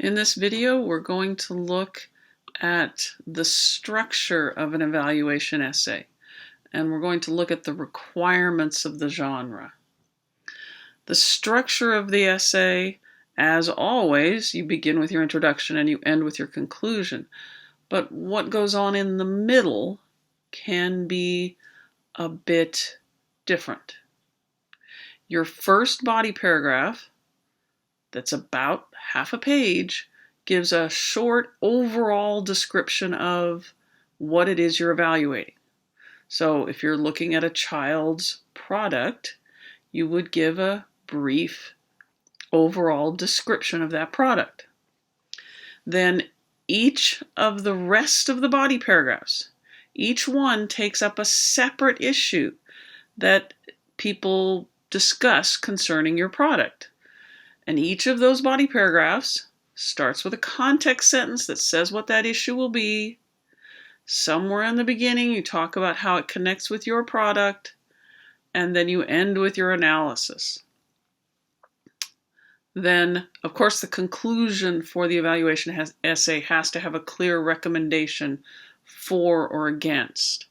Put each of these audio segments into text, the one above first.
In this video, we're going to look at the structure of an evaluation essay, and we're going to look at the requirements of the genre. The structure of the essay, as always, you begin with your introduction and you end with your conclusion. But what goes on in the middle can be a bit different. Your first body paragraph, that's about half a page, gives a short overall description of what it is you're evaluating. So if you're looking at a child's product, you would give a brief overall description of that product. Then each of the rest of the body paragraphs, each one takes up a separate issue that people discuss concerning your product. And each of those body paragraphs starts with a context sentence that says what that issue will be. Somewhere in the beginning, you talk about how it connects with your product, and then you end with your analysis. Then, of course, the conclusion for the evaluation essay has to have a clear recommendation for or against.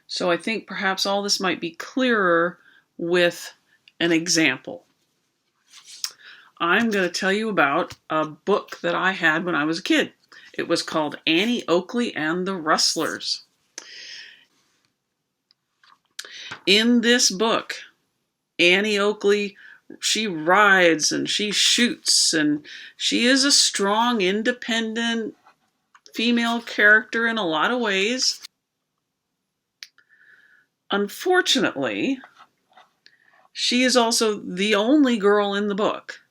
So I think perhaps all this might be clearer with an example. I'm going to tell you about a book that I had when I was a kid. It was called Annie Oakley and the Rustlers. In this book, Annie Oakley, she rides and she shoots, and she is a strong, independent female character in a lot of ways. Unfortunately, she is also the only girl in the book,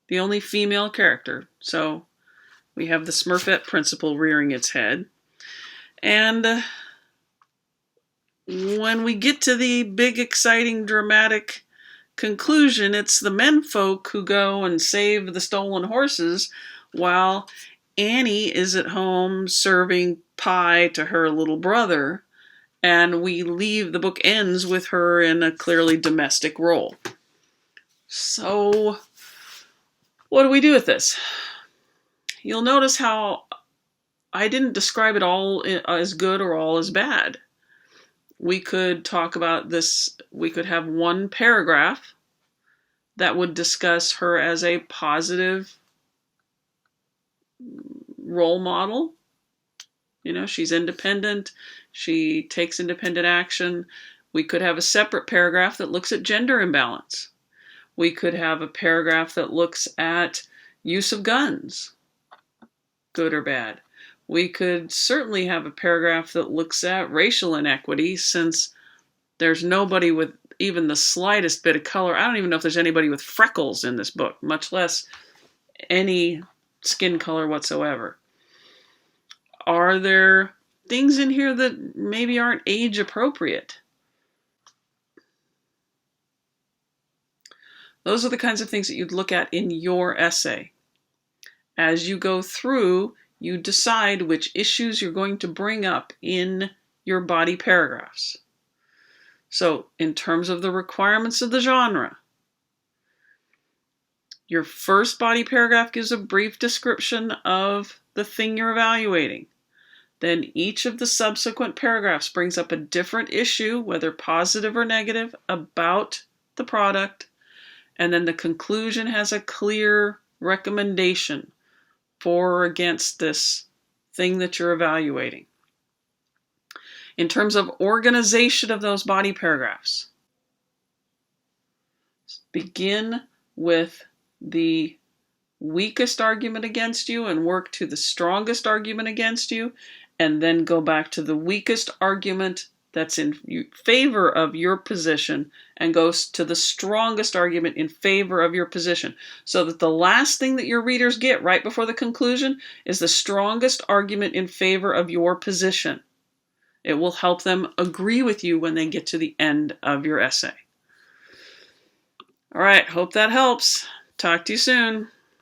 the only female character. So we have the Smurfette principle rearing its head. And when we get to the big, exciting, dramatic conclusion, it's the menfolk who go and save the stolen horses while Annie is at home serving pie to her little brother. And the book ends with her in a clearly domestic role. So what do we do with this? You'll notice how I didn't describe it all as good or all as bad. We could talk about this, we could have one paragraph that would discuss her as a positive role model. You know, she's independent, she takes independent action. We could have a separate paragraph that looks at gender imbalance. We could have a paragraph that looks at use of guns, good or bad. We could certainly have a paragraph that looks at racial inequity, since there's nobody with even the slightest bit of color. I don't even know if there's anybody with freckles in this book, much less any skin color whatsoever. Are there things in here that maybe aren't age appropriate? Those are the kinds of things that you'd look at in your essay. As you go through, you decide which issues you're going to bring up in your body paragraphs. So, in terms of the requirements of the genre, your first body paragraph gives a brief description of the thing you're evaluating. Then each of the subsequent paragraphs brings up a different issue, whether positive or negative, about the product. And then the conclusion has a clear recommendation for or against this thing that you're evaluating. In terms of organization of those body paragraphs, begin with the weakest argument against you and work to the strongest argument against you, and then go back to the weakest argument that's in favor of your position and goes to the strongest argument in favor of your position, so that the last thing that your readers get right before the conclusion is the strongest argument in favor of your position. It will help them agree with you when they get to the end of your essay. All right, hope that helps. Talk to you soon.